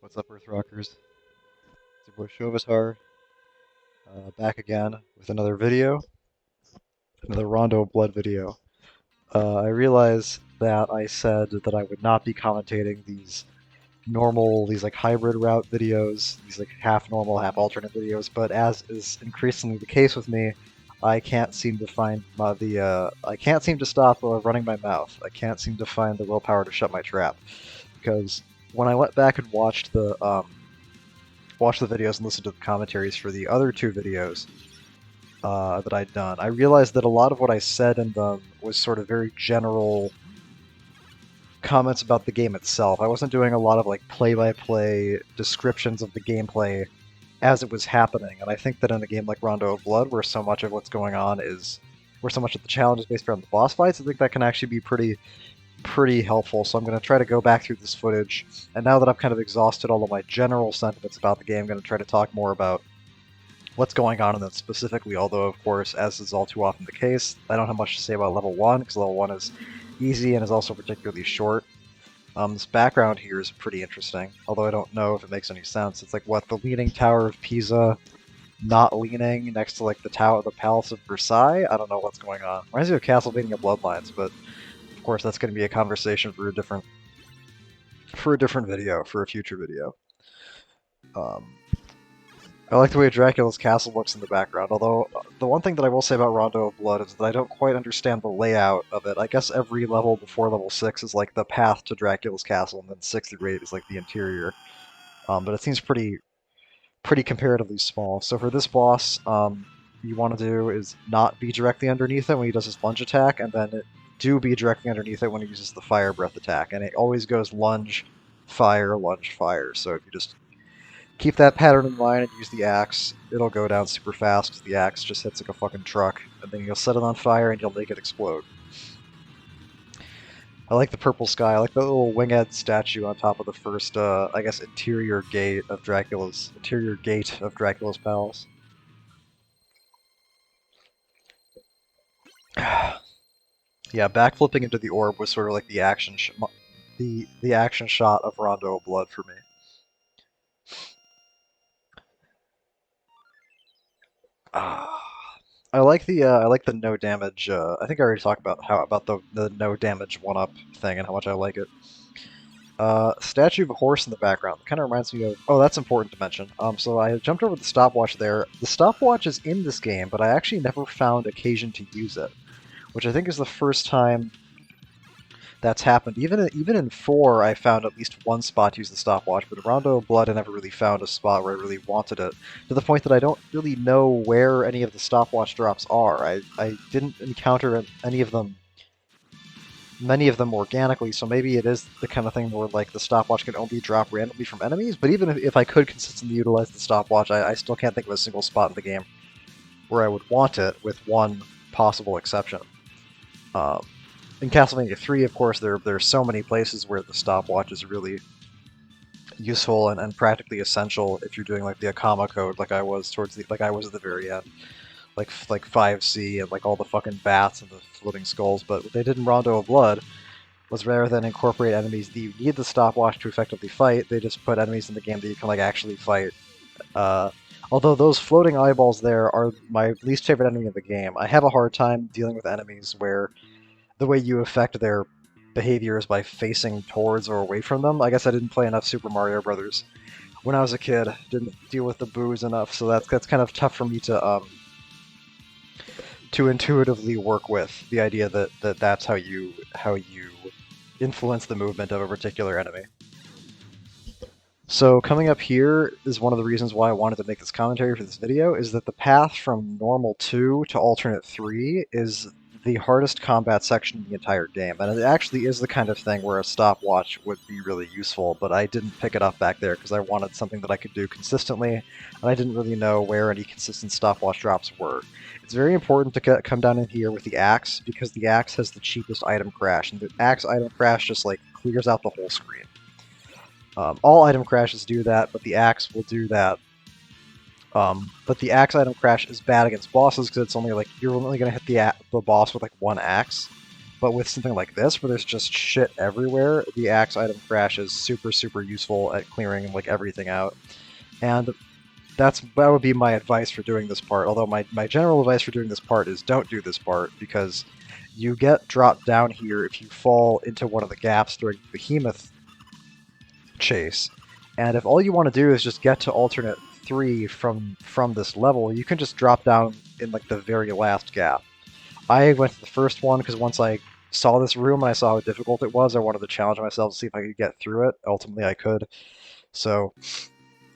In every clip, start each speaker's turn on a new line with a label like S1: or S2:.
S1: What's up, Earth Rockers? It's your boy Shovatar, back again with another video, another Rondo Blood video. I realize that I said that I would not be commentating these like hybrid route videos, these like half normal, half alternate videos, but as is increasingly the case with me, I can't seem to find I can't seem to stop running my mouth. I can't seem to find the willpower to shut my trap, because when I went back and watched the videos and listened to the commentaries for the other two videos that I'd done, I realized that a lot of what I said in them was sort of very general comments about the game itself. I wasn't doing a lot of like play-by-play descriptions of the gameplay as it was happening, and I think that in a game like Rondo of Blood, where so much of what's going on is, where so much of the challenge is based around the boss fights, I think that can actually be pretty helpful. So I'm going to try to go back through this footage, and now that I've kind of exhausted all of my general sentiments about the game, I'm going to try to talk more about what's going on in it specifically, although of course, as is all too often the case, I don't have much to say about level 1, because level 1 is easy and is also particularly short. This background here is pretty interesting, although I don't know if it makes any sense. It's like, what, the Leaning Tower of Pisa not leaning next to like the Palace of Versailles? I don't know what's going on. Reminds me of Castlevania Bloodlines, but of course that's going to be a conversation for a different video, for a future video. I like the way Dracula's castle looks in the background, although the one thing that I will say about Rondo of Blood is that I don't quite understand the layout of it. I guess every level before level 6 is like the path to Dracula's castle, and then 6 through 8 is like the interior. But it seems pretty comparatively small. So for this boss, you want to do is not be directly underneath it when he does his lunge attack, and then do be directly underneath it when he uses the fire breath attack. And it always goes lunge, fire, lunge, fire. So if you just keep that pattern in mind and use the axe, it'll go down super fast because the axe just hits like a fucking truck, and then you'll set it on fire and you'll make it explode. I like the purple sky. I like the little winged statue on top of the first, I guess, interior gate of Dracula's palace. Yeah, backflipping into the orb was sort of like the action shot of Rondo of Blood for me. I like the no damage. I think I already talked about the no damage 1-up thing and how much I like it. Statue of a horse in the background. Kind of reminds me of. Oh, that's important to mention. So I jumped over the stopwatch there. The stopwatch is in this game, but I actually never found occasion to use it, which I think is the first time that's happened. Even in 4, I found at least one spot to use the stopwatch, but in Rondo of Blood, I never really found a spot where I really wanted it, to the point that I don't really know where any of the stopwatch drops are. I didn't encounter many of them organically, so maybe it is the kind of thing where like the stopwatch can only drop randomly from enemies, but even if I could consistently utilize the stopwatch, I still can't think of a single spot in the game where I would want it, with one possible exception. In Castlevania 3, of course, there are so many places where the stopwatch is really useful and practically essential if you're doing like the Akama code, like I was at the very end, like 5C and like all the fucking bats and the floating skulls. But what they did in Rondo of Blood was, rather than incorporate enemies that you need the stopwatch to effectively fight, they just put enemies in the game that you can like actually fight. Although those floating eyeballs there are my least favorite enemy of the game. I have a hard time dealing with enemies where the way you affect their behavior is by facing towards or away from them. I guess I didn't play enough Super Mario Brothers when I was a kid. Didn't deal with the boos enough, so that's kind of tough for me to intuitively work with the idea that's how you influence the movement of a particular enemy. So coming up here is one of the reasons why I wanted to make this commentary for this video, is that the path from normal 2 to alternate 3 is the hardest combat section in the entire game, and it actually is the kind of thing where a stopwatch would be really useful, but I didn't pick it up back there because I wanted something that I could do consistently, and I didn't really know where any consistent stopwatch drops were. It's very important to come down in here with the axe, because the axe has the cheapest item crash, and the axe item crash just like clears out the whole screen. All item crashes do that, but the axe will do that. But the axe item crash is bad against bosses because it's only like, you're only going to hit the boss with like one axe. But with something like this, where there's just shit everywhere, the axe item crash is super, super useful at clearing like everything out. And that would be my advice for doing this part, although my general advice for doing this part is don't do this part, because you get dropped down here if you fall into one of the gaps during the behemoth chase. And if all you want to do is just get to alternate 3 from this level, you can just drop down in like the very last gap. I went to the first one because once I saw this room and I saw how difficult it was, I wanted to challenge myself to see if I could get through it. Ultimately, I could. So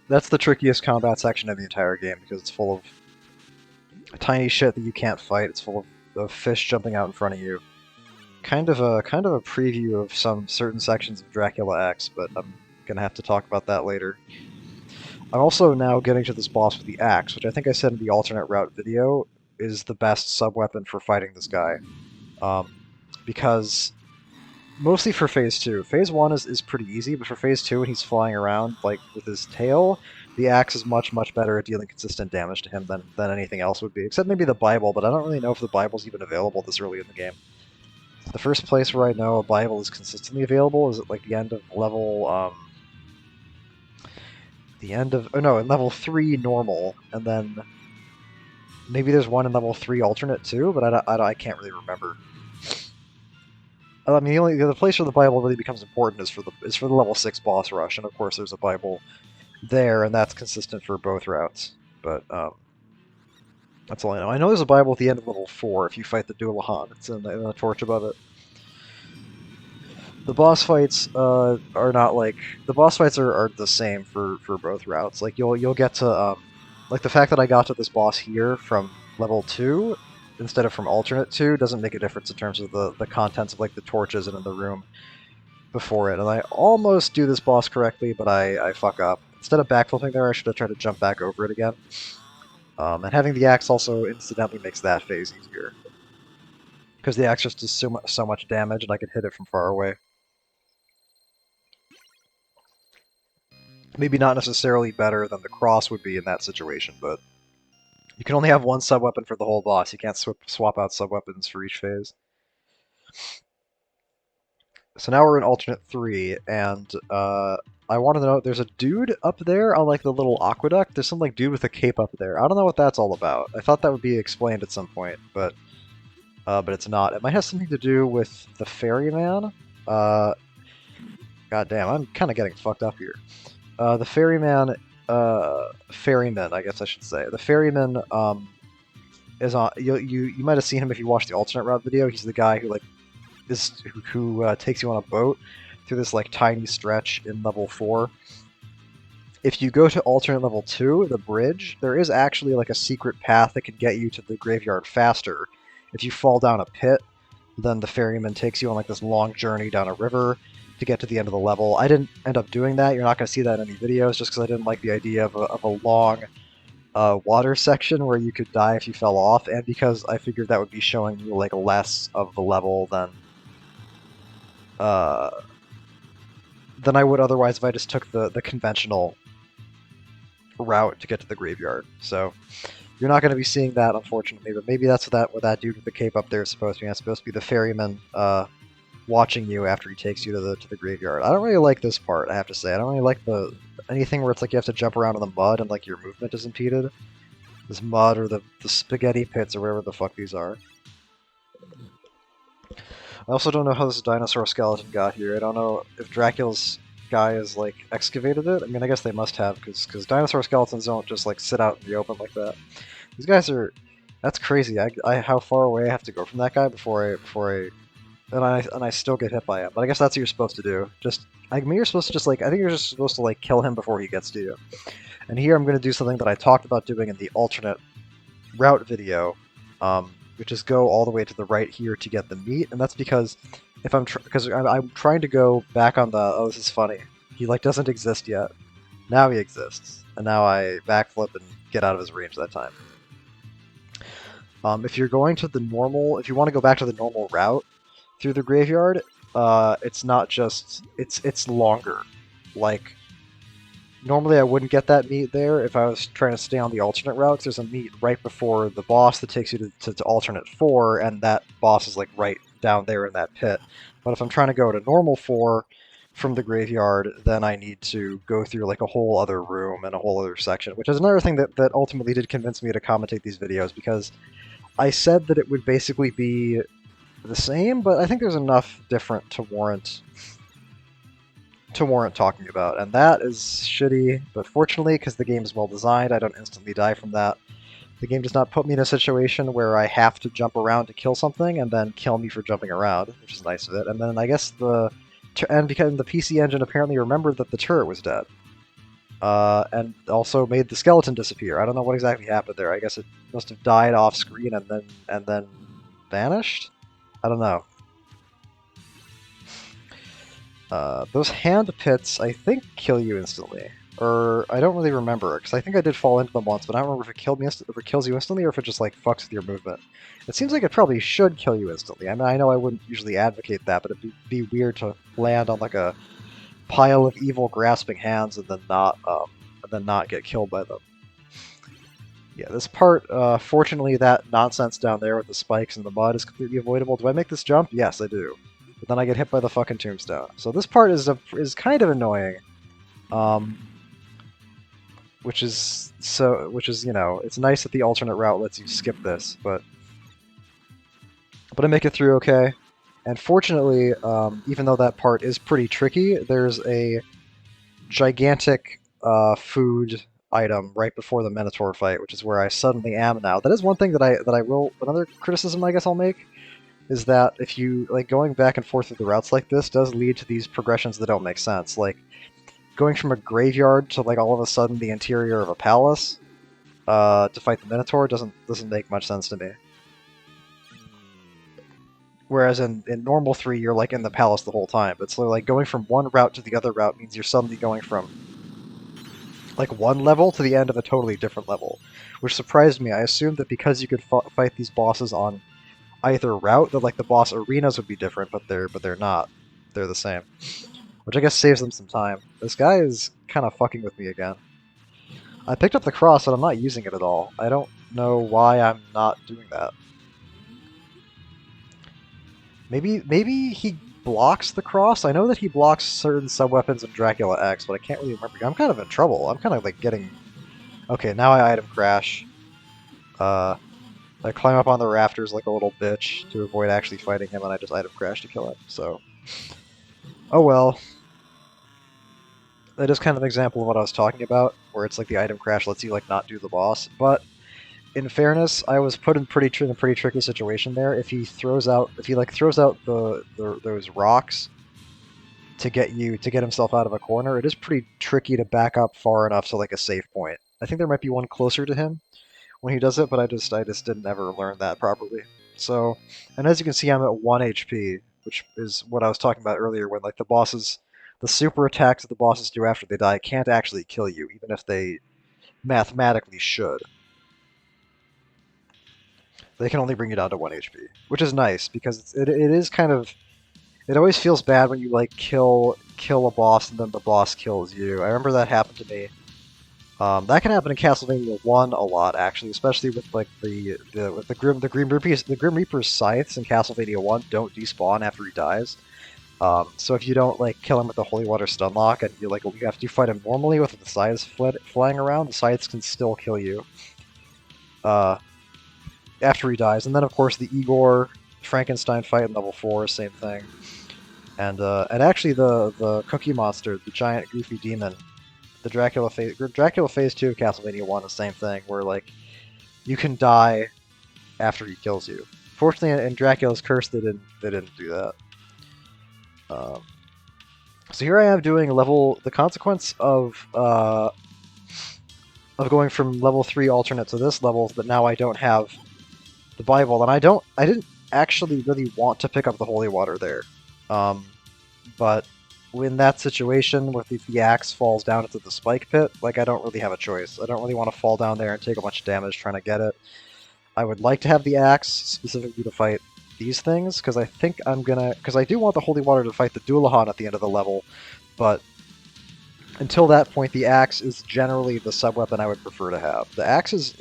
S1: that's the trickiest combat section of the entire game, because it's full of tiny shit that you can't fight. It's full of fish jumping out in front of you. Kind of a preview of some certain sections of Dracula X, but I'm gonna have to talk about that later. I'm also now getting to this boss with the axe, which I think I said in the alternate route video is the best sub-weapon for fighting this guy. Because mostly for Phase 2. Phase 1 is pretty easy, but for Phase 2 when he's flying around like with his tail, the axe is much, much better at dealing consistent damage to him than anything else would be. Except maybe the Bible, but I don't really know if the Bible's even available this early in the game. The first place where I know a Bible is consistently available is at like the end of level, in level 3 normal, and then maybe there's one in level 3 alternate too, but I can't really remember. I mean, the other place where the Bible really becomes important is for the level 6 boss rush, and of course there's a Bible there, and that's consistent for both routes. But that's all I know. I know there's a Bible at the end of level 4 if you fight the Dualahan. It's in the torch above it. The boss fights are not like the boss fights are the same for both routes. Like you'll get to like the fact that I got to this boss here from level 2 instead of from alternate 2 doesn't make a difference in terms of the contents of like the torches and in the room before it. And I almost do this boss correctly, but I fuck up. Instead of backflipping there, I should have tried to jump back over it again. And having the axe also incidentally makes that phase easier, because the axe just does so much damage, and I can hit it from far away. Maybe not necessarily better than the cross would be in that situation, but you can only have one sub-weapon for the whole boss. You can't swap out sub-weapons for each phase. So now we're in alternate 3, and I want to know, there's a dude up there on like the little aqueduct. There's some like dude with a cape up there. I don't know what that's all about. I thought that would be explained at some point, but it's not. It might have something to do with the ferryman. God damn, I'm kind of getting fucked up here. The ferryman, ferryman, I guess I should say. The ferryman is on. You might have seen him if you watched the alternate route video. He's the guy who like who takes you on a boat through this like tiny stretch in level 4. If you go to alternate level 2, the bridge, there is actually like a secret path that can get you to the graveyard faster. If you fall down a pit, then the ferryman takes you on like this long journey down a river to get to the end of the level. I didn't end up doing that. You're not going to see that in any videos, just because I didn't like the idea of a long water section where you could die if you fell off, and because I figured that would be showing you like less of the level than I would otherwise if I just took the conventional route to get to the graveyard. So you're not going to be seeing that, unfortunately, but maybe that's what that dude with the cape up there is supposed to be. It's supposed to be the ferryman watching you after he takes you to the graveyard. I don't really like this part, I have to say. I don't really like anything where it's like you have to jump around in the mud and like your movement is impeded. This mud or the spaghetti pits or wherever the fuck these are. I also don't know how this dinosaur skeleton got here. I don't know if Dracula's guy has like excavated it. I mean, I guess they must have, because dinosaur skeletons don't just like sit out in the open like that. These guys are... That's crazy. How far away I have to go from that guy before I and I still get hit by him. But I guess that's what you're supposed to do. You're supposed to just like... I think you're just supposed to like kill him before he gets to you. And here I'm going to do something that I talked about doing in the alternate route video, which is go all the way to the right here to get the meat, and that's because if I'm trying to go back on the... Oh, this is funny. He like doesn't exist yet. Now he exists, and now I backflip and get out of his range that time. If you're going to the normal... If you want to go back to the normal route through the graveyard, it's not just... It's longer. Like... Normally I wouldn't get that meat there if I was trying to stay on the alternate route, because there's a meat right before the boss that takes you to alternate 4, and that boss is like right down there in that pit. But if I'm trying to go to normal 4 from the graveyard, then I need to go through like a whole other room and a whole other section, which is another thing that ultimately did convince me to commentate these videos, because I said that it would basically be the same, but I think there's enough different to warrant talking about, and that is shitty, but fortunately, because the game is well designed, I don't instantly die from that. The game does not put me in a situation where I have to jump around to kill something and then kill me for jumping around, which is nice of it. And then I guess and because the PC Engine apparently remembered that the turret was dead, and also made the skeleton disappear. I don't know what exactly happened there. I guess it must have died off screen and then vanished. I don't know. Those hand pits, I think, kill you instantly. Or, I don't really remember, because I think I did fall into them once, but I don't remember if it kills you instantly, or if it just, like, fucks with your movement. It seems like it probably should kill you instantly. I mean, I know I wouldn't usually advocate that, but it'd be weird to land on, like, a pile of evil grasping hands and then not get killed by them. Yeah, this part, fortunately, that nonsense down there with the spikes and the mud is completely avoidable. Do I make this jump? Yes, I do. But then I get hit by the fucking tombstone. So this part is kind of annoying. Which is, you know, it's nice that the alternate route lets you skip this, but I make it through okay. And fortunately, even though that part is pretty tricky, there's a gigantic food item right before the Minotaur fight, which is where I suddenly am now. That is one thing that I will, another criticism I guess I'll make, is that if you, like, going back and forth through the routes like this does lead to these progressions that don't make sense. Like, going from a graveyard to, like, all of a sudden the interior of a palace to fight the Minotaur doesn't make much sense to me. Whereas in normal 3, you're, like, in the palace the whole time. But so, like, going from one route to the other route means you're suddenly going from, like, one level to the end of a totally different level, which surprised me. I assumed that because you could fight these bosses on either route, that, like, the boss arenas would be different, but they're not. They're the same. Which I guess saves them some time. This guy is kind of fucking with me again. I picked up the cross, but I'm not using it at all. I don't know why I'm not doing that. Maybe he blocks the cross? I know that he blocks certain sub-weapons in Dracula X, but I can't really remember. I'm kind of in trouble. I'm kind of, like, getting... Okay, now I item crash. I climb up on the rafters like a little bitch to avoid actually fighting him, and I just item crash to kill him, so... Oh well. That is kind of an example of what I was talking about, where it's like the item crash lets you, like, not do the boss. But in fairness, I was put in a pretty tricky situation there. If he throws out those rocks to get himself out of a corner, it is pretty tricky to back up far enough to, like, a safe point. I think there might be one closer to him when he does it, but I just didn't ever learn that properly. So, and as you can see, I'm at 1 HP, which is what I was talking about earlier, when, like, the super attacks that the bosses do after they die can't actually kill you, even if they mathematically should. They can only bring you down to 1 HP, which is nice, because it is kind of... It always feels bad when you, like, kill a boss and then the boss kills you. I remember that happened to me. That can happen in Castlevania 1 a lot, actually, especially with, like, the Grim Reaper's scythes in Castlevania 1 don't despawn after he dies. So if you don't, like, kill him with the Holy Water Stunlock, and you fight him normally with the scythes flying around, the scythes can still kill you after he dies. And then, of course, the Igor Frankenstein fight in level 4, same thing. And actually the Cookie Monster, the giant goofy demon, the Dracula Phase 2 of Castlevania 1, the same thing, where, like, you can die after he kills you. Fortunately, in Dracula's Curse, they didn't do that. So here I am doing the consequence of going from level 3 alternate to this level, but now I don't have the Bible, and I didn't actually really want to pick up the Holy Water there. But in that situation, if the axe falls down into the spike pit, like, I don't really have a choice. I don't really want to fall down there and take a bunch of damage trying to get it. I would like to have the axe, specifically to fight these things, because I think because I do want the Holy Water to fight the Dullahan at the end of the level, but until that point, the axe is generally the sub-weapon I would prefer to have. The axe is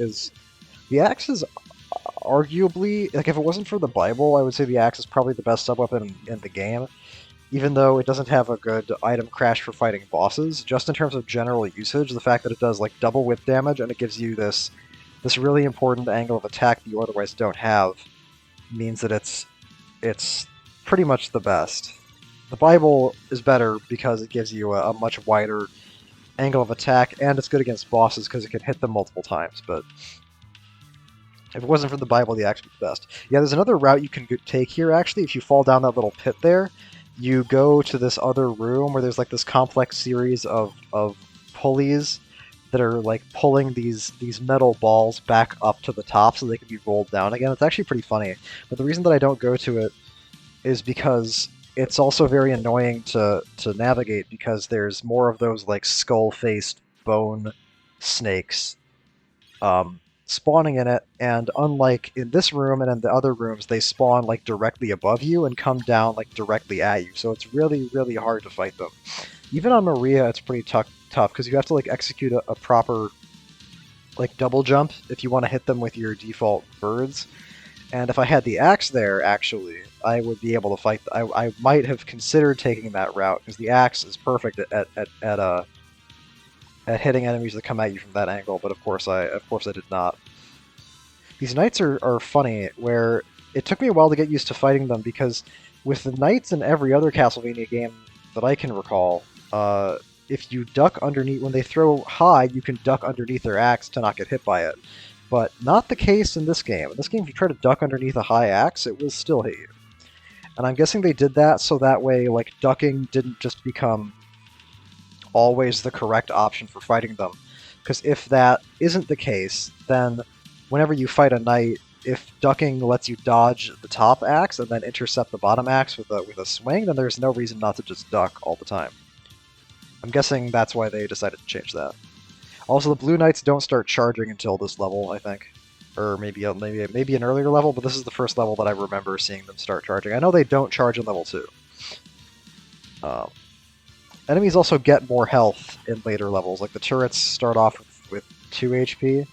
S1: arguably, like if it wasn't for the Bible, I would say the axe is probably the best sub-weapon in the game, even though it doesn't have a good item crash for fighting bosses. Just in terms of general usage, the fact that it does like double whip damage and it gives you this really important angle of attack that you otherwise don't have means that it's pretty much the best. The Bible is better because it gives you a much wider angle of attack, and it's good against bosses because it can hit them multiple times, but if it wasn't for the Bible, the axe would be the best. Yeah, there's another route you can take here, actually. If you fall down that little pit there, you go to this other room where there's like this complex series of pulleys that are like pulling these metal balls back up to the top so they can be rolled down again. It's actually pretty funny. But the reason that I don't go to it is because it's also very annoying to navigate because there's more of those like skull-faced bone snakes spawning in it, and unlike in this room and in the other rooms, they spawn like directly above you and come down like directly at you, so it's really, really hard to fight them. Even on Maria, it's pretty tough because you have to like execute a proper like double jump if you want to hit them with your default birds. And if I had the axe there, actually, I would be able to fight. I might have considered taking that route because the axe is perfect at hitting enemies that come at you from that angle. But of course I did not. These knights are funny, where it took me a while to get used to fighting them because with the knights in every other Castlevania game that I can recall, if you duck underneath when they throw high, you can duck underneath their axe to not get hit by it. But not the case in this game. In this game, if you try to duck underneath a high axe, it will still hit you. And I'm guessing they did that so that way, like, ducking didn't just become always the correct option for fighting them. Because if that isn't the case, then whenever you fight a knight, if ducking lets you dodge the top axe and then intercept the bottom axe with a swing, then there's no reason not to just duck all the time. I'm guessing that's why they decided to change that. Also, the Blue Knights don't start charging until this level, I think. Or maybe an earlier level, but this is the first level that I remember seeing them start charging. I know they don't charge in level 2. Enemies also get more health in later levels. Like, the turrets start off with 2 HP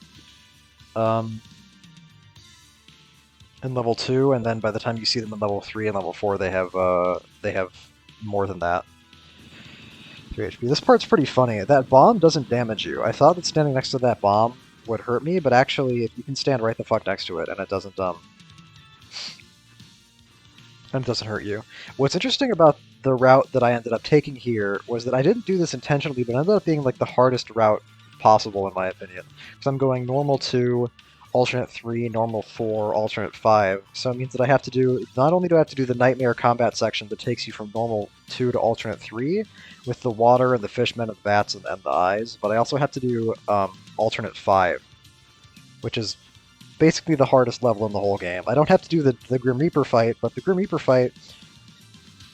S1: in level 2, and then by the time you see them in level 3 and level 4, they have more than that. 3 HP. This part's pretty funny. That bomb doesn't damage you. I thought that standing next to that bomb would hurt me, but actually you can stand right the fuck next to it and it doesn't hurt you. What's interesting about the route that I ended up taking here was that I didn't do this intentionally, but it ended up being like the hardest route possible in my opinion. Because I'm going normal 2, alternate 3, normal 4, alternate 5. So it means that I have to do, not only do I have to do the nightmare combat section that takes you from normal 2 to alternate 3, with the water and the fishmen and the bats and the eyes, but I also have to do alternate 5, which is basically the hardest level in the whole game. I don't have to do the Grim Reaper fight, but the Grim Reaper fight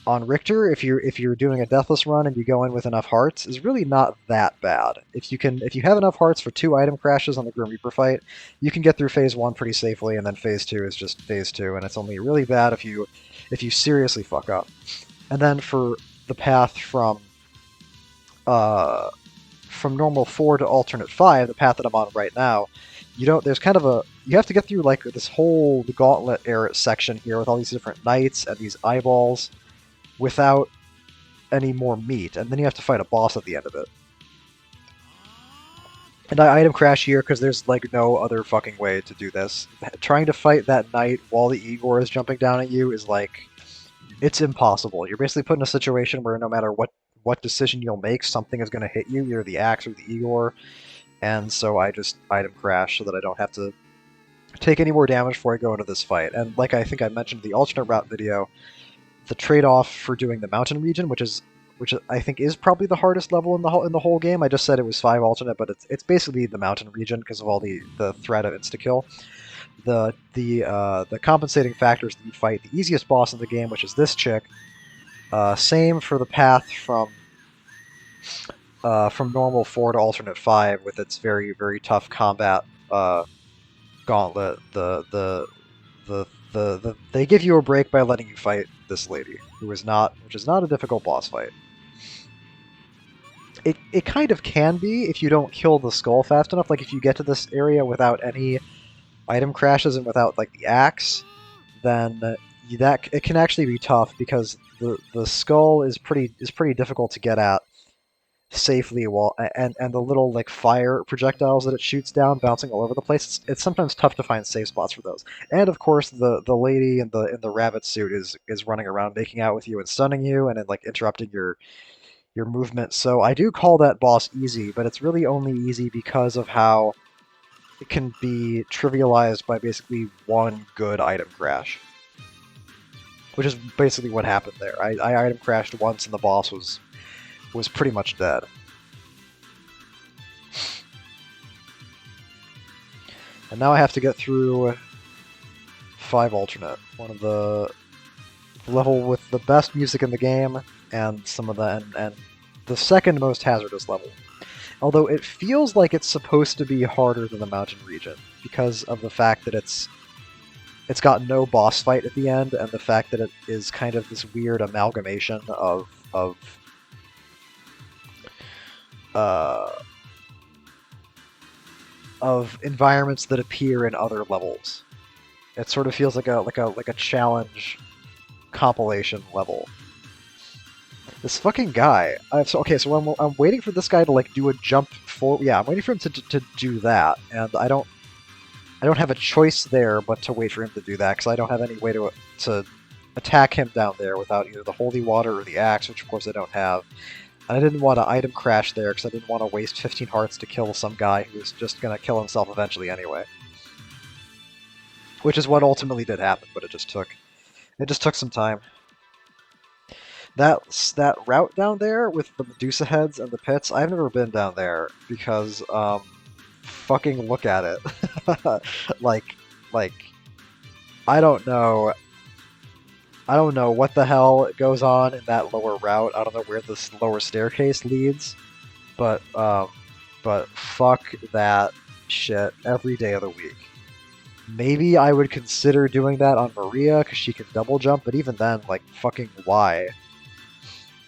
S1: on Richter, if you're doing a Deathless run and you go in with enough hearts, is really not that bad. If you have enough hearts for 2 item crashes on the Grim Reaper fight, you can get through phase 1 pretty safely, and then phase 2 is just phase 2, and it's only really bad if you seriously fuck up. And then for the path from normal 4 to alternate 5, the path that I'm on right now, you have to get through like this whole gauntlet era section here with all these different knights and these eyeballs without any more meat, and then you have to fight a boss at the end of it. And I item crash here because there's like no other fucking way to do this. Trying to fight that knight while the Igor is jumping down at you is like, it's impossible. You're basically put in a situation where no matter what decision you'll make, something is going to hit you, either the axe or the Igor, and so I just item crash so that I don't have to take any more damage before I go into this fight. And like I think I mentioned in the alternate route video, the trade-off for doing the mountain region, which I think is probably the hardest level in the whole game. I just said it was 5 alternate, but it's basically the mountain region because of all the threat of insta-kill. The compensating factors that you fight the easiest boss in the game, which is this chick. Same for the path from normal 4 to alternate 5 with its very, very tough combat gauntlet. They give you a break by letting you fight this lady, which is not a difficult boss fight. It kind of can be if you don't kill the skull fast enough. Like if you get to this area without any item crashes and without like the axe, then that it can actually be tough because the skull is pretty difficult to get at safely while and the little like fire projectiles that it shoots down bouncing all over the place. It's sometimes tough to find safe spots for those. And of course the lady in the rabbit suit is running around making out with you and stunning you and then like interrupting your movement. So I do call that boss easy, but it's really only easy because of how it can be trivialized by basically one good item crash. Which is basically what happened there. I item crashed once and the boss was pretty much dead. And now I have to get through 5 alternate, one of the level with the best music in the game, and some of and the second most hazardous level. Although it feels like it's supposed to be harder than the mountain region because of the fact that it's got no boss fight at the end, and the fact that it is kind of this weird amalgamation of environments that appear in other levels. It sort of feels like a challenge compilation level. This fucking guy. So I'm waiting for this guy to like do a jump forward. Yeah, I'm waiting for him to do that, and I don't have a choice there but to wait for him to do that because I don't have any way to attack him down there without either the holy water or the axe, which of course I don't have. And I didn't want to item crash there because I didn't want to waste 15 hearts to kill some guy who was just going to kill himself eventually anyway. Which is what ultimately did happen, but it just took some time. That route down there with the Medusa heads and the pits, I've never been down there because fucking look at it. like I don't know what the hell goes on in that lower route. I don't know where this lower staircase leads, but fuck that shit every day of the week. Maybe I would consider doing that on Maria because she can double jump, but even then, like, fucking why?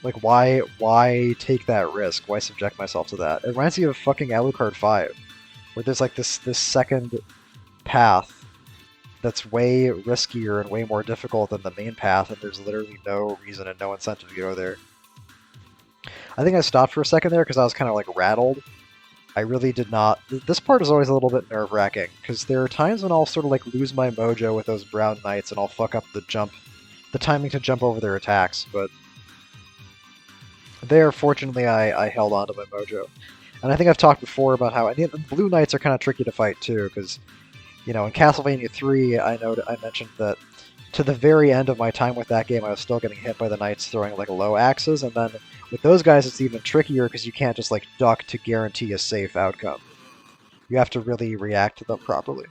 S1: Like, why take that risk? Why subject myself to that? It reminds me of fucking Alucard 5, where there's like this second path that's way riskier and way more difficult than the main path, and there's literally no reason and no incentive to go there. I think I stopped for a second there because I was kind of like rattled. I really did not. This part is always a little bit nerve-wracking because there are times when I'll sort of like lose my mojo with those brown knights and I'll fuck up the timing to jump over their attacks, but there, fortunately, I held on to my mojo. And I think I've talked before about how the blue knights are kind of tricky to fight too, because, you know, in Castlevania 3, I mentioned that to the very end of my time with that game, I was still getting hit by the knights throwing like low axes, and then with those guys, it's even trickier because you can't just like duck to guarantee a safe outcome. You have to really react to them properly.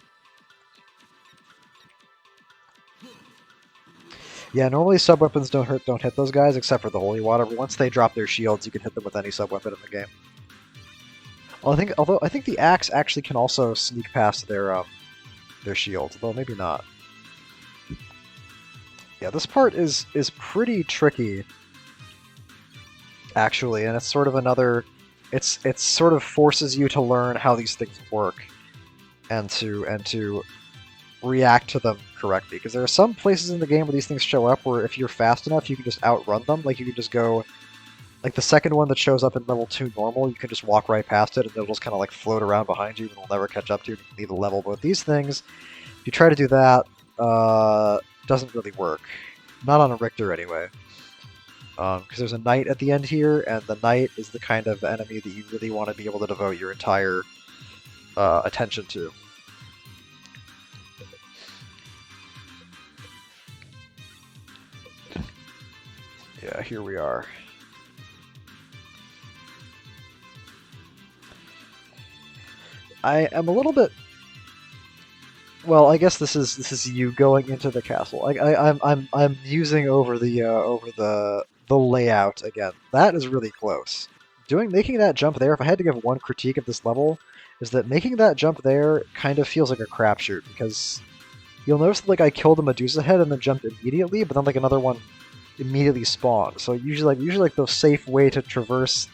S1: Yeah, normally sub-weapons don't hit those guys, except for the holy water, but once they drop their shields, you can hit them with any sub-weapon in the game. Well, I think the axe actually can also sneak past their shields, though maybe not. Yeah, this part is pretty tricky, actually, and it's sort of another... It sort of forces you to learn how these things work, and to react to them correctly, because there are some places in the game where these things show up where if you're fast enough you can just outrun them. Like you can just go, like the second one that shows up in level 2 normal, you can just walk right past it and it'll just kind of like float around behind you and it'll never catch up to you and leave the level. But with these things, if you try to do that, doesn't really work. Not on a Richter anyway. Because there's a knight at the end here, and the knight is the kind of enemy that you really want to be able to devote your entire attention to. Yeah, here we are. I am a little bit... Well, I guess this is you going into the castle. I'm using over the layout again. That is really close. Making that jump there, if I had to give one critique of this level, is that making that jump there kind of feels like a crapshoot, because you'll notice that like I killed a Medusa head and then jumped immediately, but then like another one immediately spawned. So usually the safe way to traverse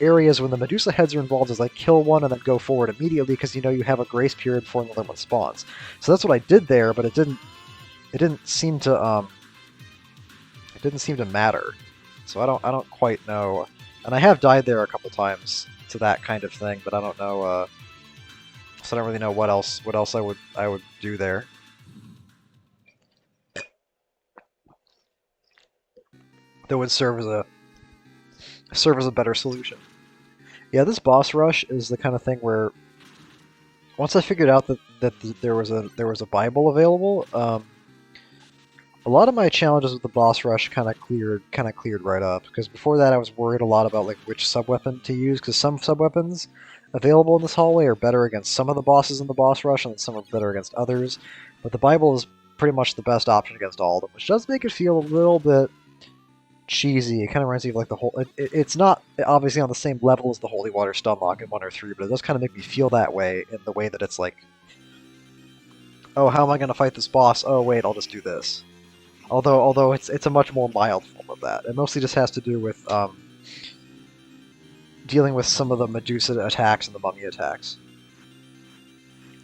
S1: areas when the Medusa heads are involved is like kill one and then go forward immediately because you know you have a grace period before another one spawns. So that's what I did there, but it didn't seem to matter. So I don't quite know. And I have died there a couple times to that kind of thing, but I don't know. So I don't really know what else I would do there. That would serve as a better solution. Yeah, this boss rush is the kind of thing where once I figured out that there was a Bible available, a lot of my challenges with the boss rush kind of cleared right up. Because before that, I was worried a lot about like which subweapon to use. Because some subweapons available in this hallway are better against some of the bosses in the boss rush, and some are better against others. But the Bible is pretty much the best option against all of them, which does make it feel a little bit cheesy. It kind of reminds me of like the whole. It's not obviously on the same level as the Holy Water Stunlock in 1 or 3, but it does kind of make me feel that way in the way that it's like, oh, how am I going to fight this boss? Oh, wait, I'll just do this. Although it's a much more mild form of that. It mostly just has to do with dealing with some of the Medusa attacks and the mummy attacks.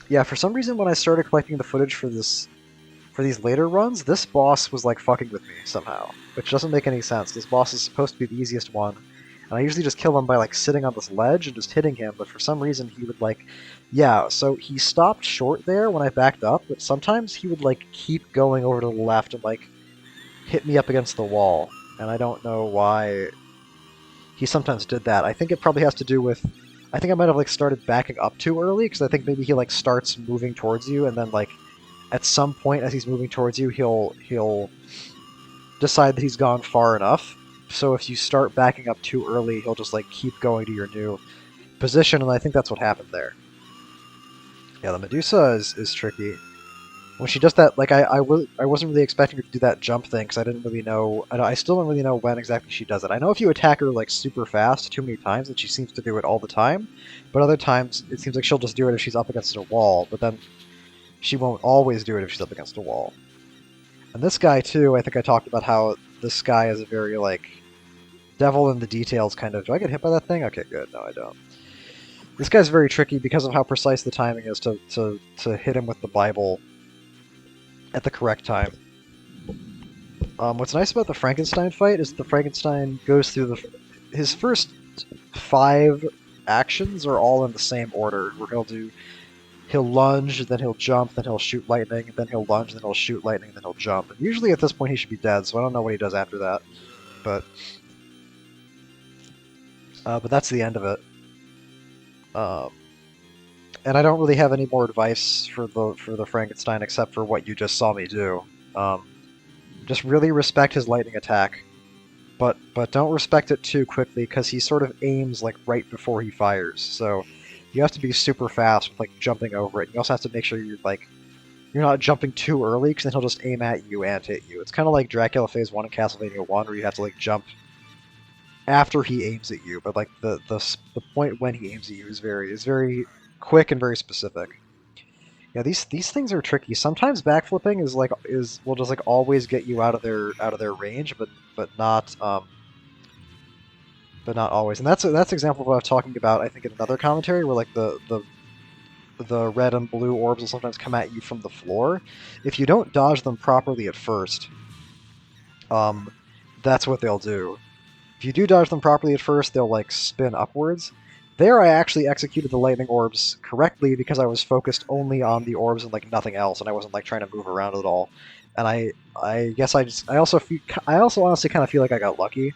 S1: Yeah, for some reason when I started collecting the footage for these later runs, this boss was like fucking with me somehow, which doesn't make any sense. This boss is supposed to be the easiest one, and I usually just kill him by like sitting on this ledge and just hitting him, but for some reason he would like, yeah, so he stopped short there when I backed up, but sometimes he would like keep going over to the left and like hit me up against the wall, and I don't know why he sometimes did that. I think it probably has to do with, I think I might have like started backing up too early, because I think maybe he like starts moving towards you, and then like at some point as he's moving towards you, he'll decide that he's gone far enough. So if you start backing up too early, he'll just like keep going to your new position, and I think that's what happened there. Yeah, the Medusa is tricky. When she does that, like I wasn't really expecting her to do that jump thing because I didn't really know. I still don't really know when exactly she does it. I know if you attack her like super fast too many times, that she seems to do it all the time. But other times it seems like she'll just do it if she's up against a wall. But then she won't always do it if she's up against a wall. And this guy too, I think I talked about how this guy is a very like devil in the details kind of. Do I get hit by that thing? Okay, good. No, I don't. This guy's very tricky because of how precise the timing is to hit him with the Bible at the correct time. What's nice about the Frankenstein fight is the Frankenstein goes through his first 5 actions are all in the same order, where he'll lunge, then he'll jump, then he'll shoot lightning, then he'll lunge, then he'll shoot lightning, then he'll jump. And usually at this point he should be dead, so I don't know what he does after that. But that's the end of it. And I don't really have any more advice for the Frankenstein except for what you just saw me do. Just really respect his lightning attack, but don't respect it too quickly because he sort of aims like right before he fires. So you have to be super fast with like jumping over it. You also have to make sure you're not jumping too early because then he'll just aim at you and hit you. It's kind of like Dracula Phase 1 in Castlevania 1 where you have to like jump after he aims at you, but like the point when he aims at you is very quick and very specific. Yeah, these things are tricky. Sometimes backflipping will just like always get you out of their range, but not always. And that's an example of what I was talking about. I think in another commentary where like the red and blue orbs will sometimes come at you from the floor. If you don't dodge them properly at first, that's what they'll do. If you do dodge them properly at first, they'll like spin upwards. There I actually executed the lightning orbs correctly because I was focused only on the orbs and like nothing else, and I wasn't like trying to move around at all. And I guess I also honestly kind of feel like I got lucky,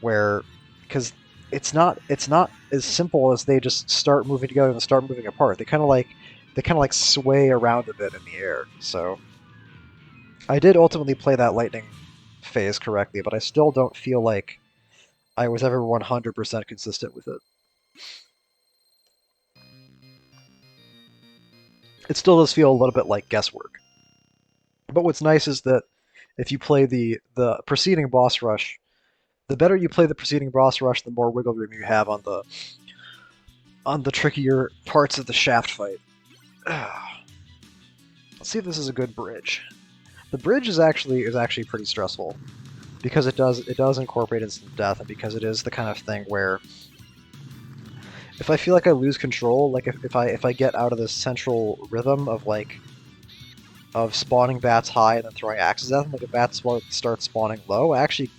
S1: because it's not as simple as they just start moving together and start moving apart. They kind of like sway around a bit in the air. So I did ultimately play that lightning phase correctly, but I still don't feel like I was ever 100% consistent with it. It still does feel a little bit like guesswork. But what's nice is that if you play the preceding boss rush, the better you play the preceding boss rush, the more wiggle room you have on the trickier parts of the shaft fight. Let's see if this is a good bridge. The bridge is actually pretty stressful because it does incorporate instant death, and because it is the kind of thing where if I feel like I lose control, like if I get out of this central rhythm of like of spawning bats high and then throwing axes at them, like if bats start spawning low, actually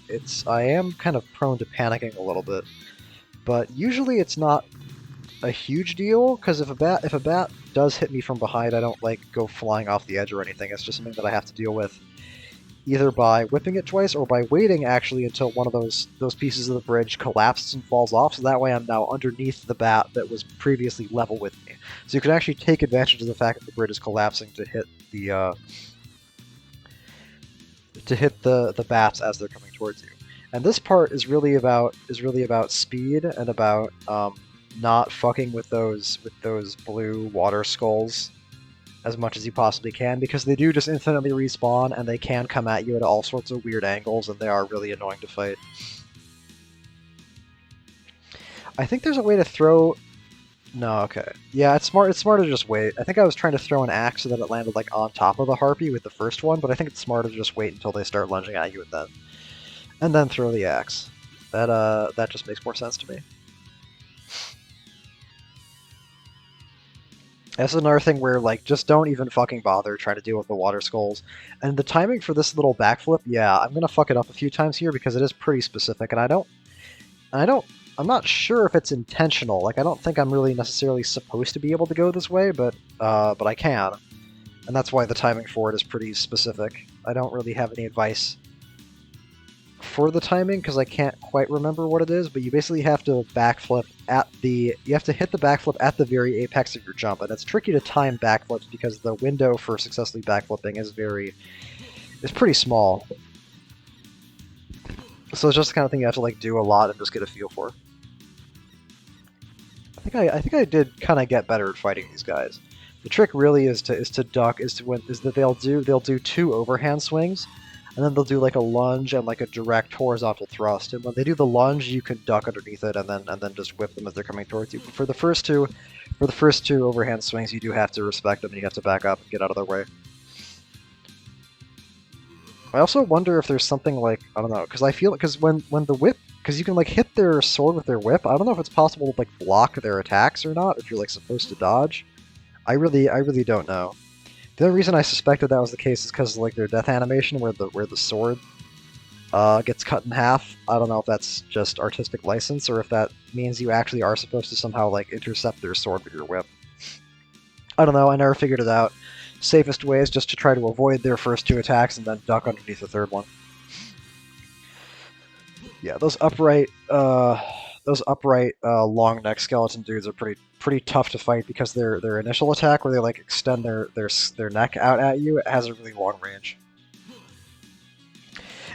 S1: I am kind of prone to panicking a little bit. But usually it's not a huge deal, because if a bat does hit me from behind, I don't like go flying off the edge or anything. It's just something that I have to deal with either by whipping it twice or by waiting actually until one of those pieces of the bridge collapses and falls off, so that way I'm now underneath the bat that was previously level with me. So you can actually take advantage of the fact that the bridge is collapsing to hit the bats as they're coming towards you. And this part is really about speed and about not fucking with those blue water skulls as much as you possibly can, because they do just infinitely respawn and they can come at you at all sorts of weird angles and they are really annoying to fight. I think there's a way to throw... No, okay. Yeah, it's smarter to just wait. I think I was trying to throw an axe so that it landed like on top of the harpy with the first one, but I think it's smarter to just wait until they start lunging at you and then throw the axe. That just makes more sense to me. That's another thing where, like, just don't even fucking bother trying to deal with the water skulls. And the timing for this little backflip, yeah, I'm gonna fuck it up a few times here because it is pretty specific, and I'm not sure if it's intentional. Like, I don't think I'm really necessarily supposed to be able to go this way, but I can. And that's why the timing for it is pretty specific. I don't really have any advice for the timing because I can't quite remember what it is, but you basically have to backflip you have to hit the backflip at the very apex of your jump, and it's tricky to time backflips because the window for successfully backflipping is pretty small. So it's just the kind of thing you have to like do a lot and just get a feel for. I think I did kind of get better at fighting these guys. The trick really is to duck is that they'll do two overhand swings, and then they'll do like a lunge and like a direct horizontal thrust. And when they do the lunge, you can duck underneath it and then just whip them as they're coming towards you. But for the first two overhand swings, you do have to respect them and you have to back up and get out of their way. I also wonder if there's something like, I don't know, because when the whip, because you can like hit their sword with their whip. I don't know if it's possible to like block their attacks or not, if you're like supposed to dodge. I really don't know. The only reason I suspected that was the case is because like their death animation where the sword gets cut in half. I don't know if that's just artistic license or if that means you actually are supposed to somehow like intercept their sword with your whip. I don't know, I never figured it out. Safest way is just to try to avoid their first two attacks and then duck underneath the third one. Yeah, those upright long neck skeleton dudes are pretty tough to fight because their initial attack where they like extend their neck out at you, it has a really long range.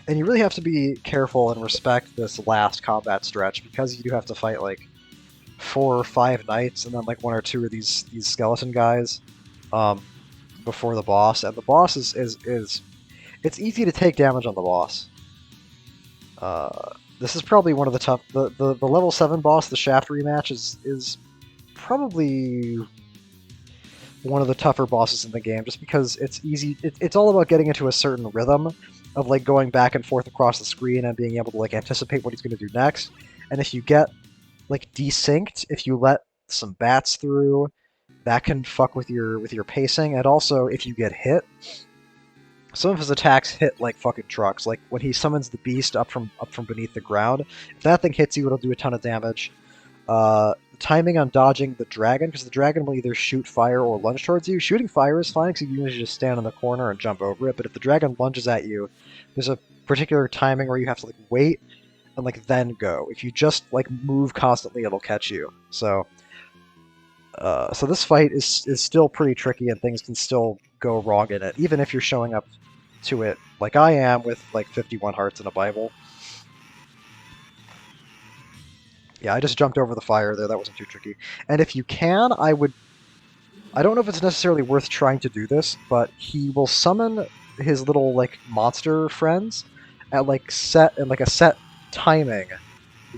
S1: And you really have to be careful and respect this last combat stretch because you do have to fight like 4 or 5 knights and then like 1 or 2 of these skeleton guys before the boss. And the boss is it's easy to take damage on the boss. This is probably one of the tough. The level 7 boss, the Shaft rematch, is probably one of the tougher bosses in the game, just because it's easy. It's all about getting into a certain rhythm of like going back and forth across the screen and being able to like anticipate what he's going to do next. And if you get like desynced, if you let some bats through, that can fuck with your pacing. And also, if you get hit. Some of his attacks hit like fucking trucks. Like when he summons the beast up from beneath the ground, if that thing hits you, it'll do a ton of damage. Timing on dodging the dragon, because the dragon will either shoot fire or lunge towards you. Shooting fire is fine because you usually just stand in the corner and jump over it. But if the dragon lunges at you, there's a particular timing where you have to like wait and like then go. If you just like move constantly, it'll catch you. So this fight is still pretty tricky and things can still go wrong in it, even if you're showing up to it like I am with like 51 hearts and a Bible. Yeah, I just jumped over the fire there. That wasn't too tricky. And if you can, I don't know if it's necessarily worth trying to do this, but he will summon his little like monster friends at like a set timing.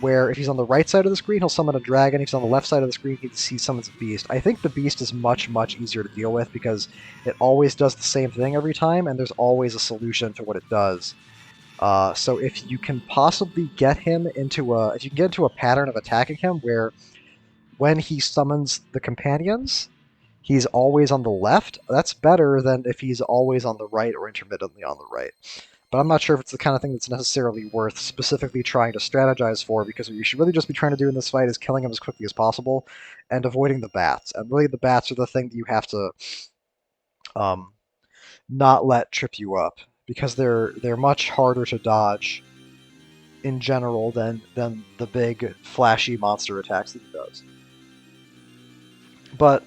S1: Where if he's on the right side of the screen, he'll summon a dragon. If he's on the left side of the screen, he summons a beast. I think the beast is much, much easier to deal with because it always does the same thing every time, and there's always a solution to what it does. So if you can possibly get him into a pattern of attacking him where when he summons the companions, he's always on the left. That's better than if he's always on the right or intermittently on the right. But I'm not sure if it's the kind of thing that's necessarily worth specifically trying to strategize for, because what you should really just be trying to do in this fight is killing him as quickly as possible and avoiding the bats. And really the bats are the thing that you have to um, not let trip you up, because they're much harder to dodge in general than the big flashy monster attacks that he does. But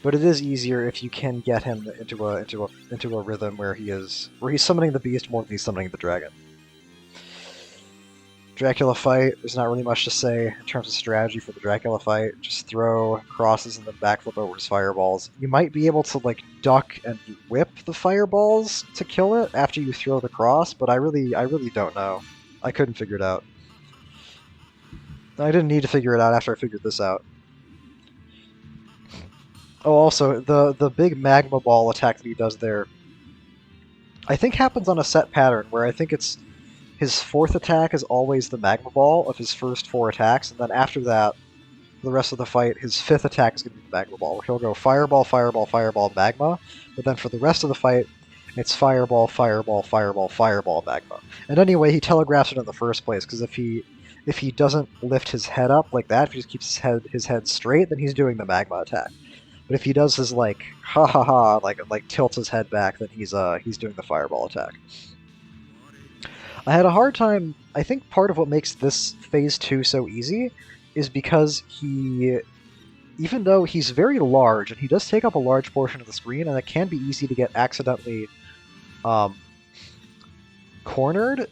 S1: but it is easier if you can get him into a rhythm where he's summoning the beast more than he's summoning the dragon. Dracula fight, there's not really much to say in terms of strategy for the Dracula fight. Just throw crosses and then backflip over his fireballs. You might be able to like duck and whip the fireballs to kill it after you throw the cross, but I really don't know. I couldn't figure it out. I didn't need to figure it out after I figured this out. Oh, also, the big magma ball attack that he does there, I think happens on a set pattern, where I think it's his fourth attack is always the magma ball of his first 4 attacks, and then after that, for the rest of the fight, his 5th attack is going to be the magma ball, where he'll go fireball, fireball, fireball, magma, but then for the rest of the fight, it's fireball, fireball, fireball, fireball, magma. And anyway, he telegraphs it in the first place, because if he doesn't lift his head up like that, if he just keeps his head straight, then he's doing the magma attack. But if he does his like ha ha ha, like tilts his head back, then he's doing the fireball attack. I had a hard time. I think part of what makes this phase 2 so easy is because he, even though he's very large and he does take up a large portion of the screen, and it can be easy to get accidentally cornered.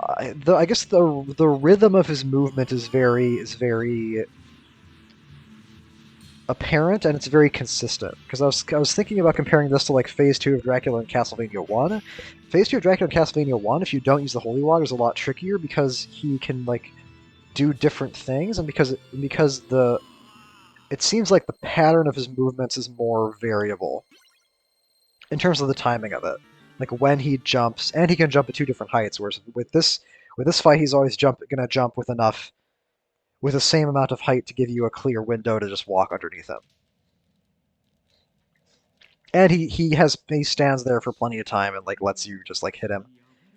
S1: I guess the rhythm of his movement is very apparent, and it's very consistent. Because I was thinking about comparing this to like Phase 2 of Dracula and Castlevania 1. Phase 2 of Dracula and Castlevania 1, if you don't use the Holy Water, is a lot trickier because he can like do different things, and because it seems like the pattern of his movements is more variable in terms of the timing of it. Like when he jumps, and he can jump at 2 different heights, whereas with this fight, he's always gonna jump with the same amount of height to give you a clear window to just walk underneath him. And he stands there for plenty of time and like lets you just like hit him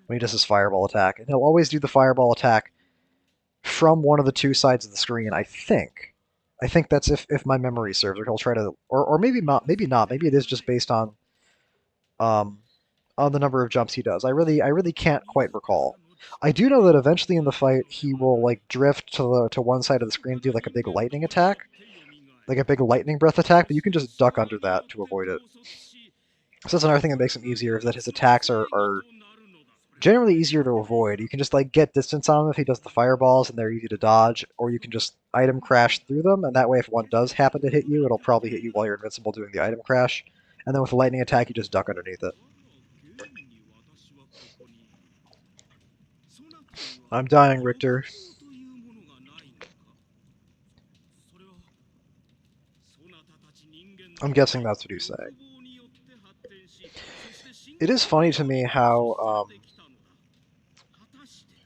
S1: when he does his fireball attack. And he'll always do the fireball attack from one of the 2 sides of the screen, I think. I think that's if my memory serves, or he'll try to, or maybe not, maybe it is just based on the number of jumps he does. I really can't quite recall. I do know that eventually in the fight he will like drift to one side of the screen and do like a big lightning attack, like a big lightning breath attack, but you can just duck under that to avoid it. So that's another thing that makes him easier, is that his attacks are generally easier to avoid. You can just like get distance on him if he does the fireballs, and they're easy to dodge, or you can just item crash through them, and that way if one does happen to hit you, it'll probably hit you while you're invincible doing the item crash. And then with the lightning attack, you just duck underneath it. I'm dying, Richter. I'm guessing that's what he's saying. It is funny to me how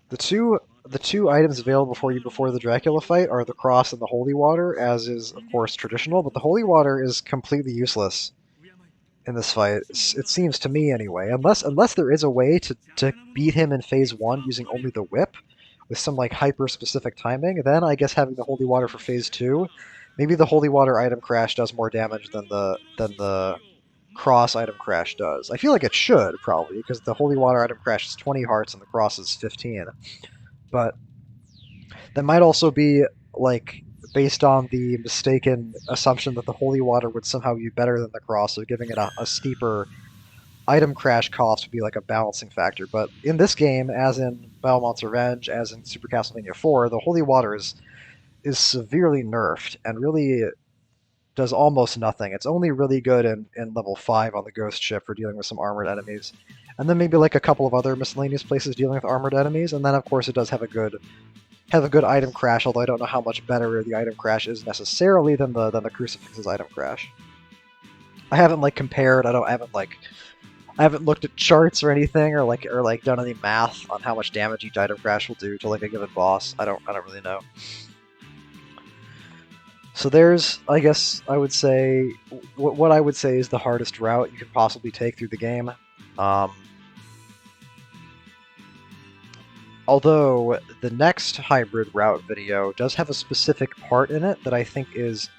S1: the two items available for you before the Dracula fight are the cross and the holy water, as is of course traditional, but the holy water is completely useless in this fight. It seems to me anyway, unless there is a way to beat him in phase 1 using only the whip with some like hyper specific timing, then I guess having the holy water for phase 2, maybe the holy water item crash does more damage than the cross item crash does. I feel like it should, probably, because the holy water item crash is 20 hearts and the cross is 15. But that might also be like based on the mistaken assumption that the holy water would somehow be better than the cross, so giving it a steeper item crash cost would be like a balancing factor. But in this game, as in Belmont's Revenge, as in Super Castlevania 4, the holy water is severely nerfed and really does almost nothing. It's only really good in level 5 on the ghost ship for dealing with some armored enemies. And then maybe like a couple of other miscellaneous places dealing with armored enemies, and then of course it does have a good item crash, although I don't know how much better the item crash is necessarily than the Crucifix's item crash. I haven't like compared, I haven't looked at charts or anything, or done any math on how much damage each item crash will do to like a given boss. I don't really know. So there's, I guess I would say, what I would say is the hardest route you could possibly take through the game. Um, Although the next hybrid route video does have a specific part in it that I think is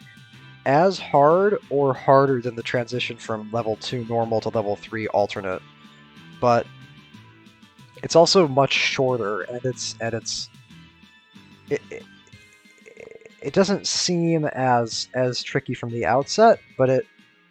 S1: as hard or harder than the transition from level 2 normal to level 3 alternate, but it's also much shorter, and it, it, it doesn't seem as tricky from the outset, but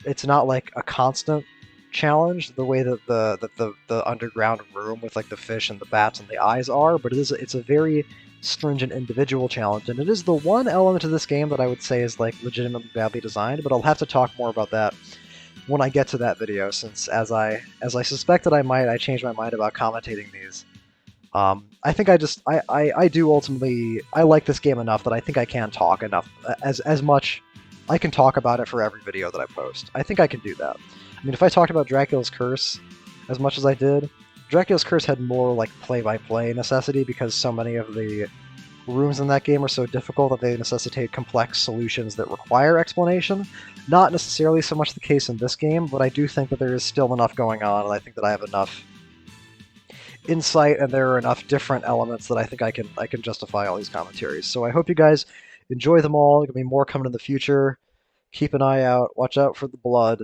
S1: it's not like a constant challenge the way that the underground room with like the fish and the bats and the eyes are, but it's a very stringent individual challenge, and it is the one element of this game that I would say is like legitimately badly designed, but I'll have to talk more about that when I get to that video, since as I suspected I might, I changed my mind about commentating these. I think I do ultimately I like this game enough that I think I can talk enough as much I can talk about it for every video that I post. I think I can do that. I mean, if I talked about Dracula's Curse as much as I did, Dracula's Curse had more like play-by-play necessity because so many of the rooms in that game are so difficult that they necessitate complex solutions that require explanation. Not necessarily so much the case in this game, but I do think that there is still enough going on, and I think that I have enough insight and there are enough different elements that I think I can justify all these commentaries. So I hope you guys enjoy them all. There'll be more coming in the future. Keep an eye out. Watch out for the blood.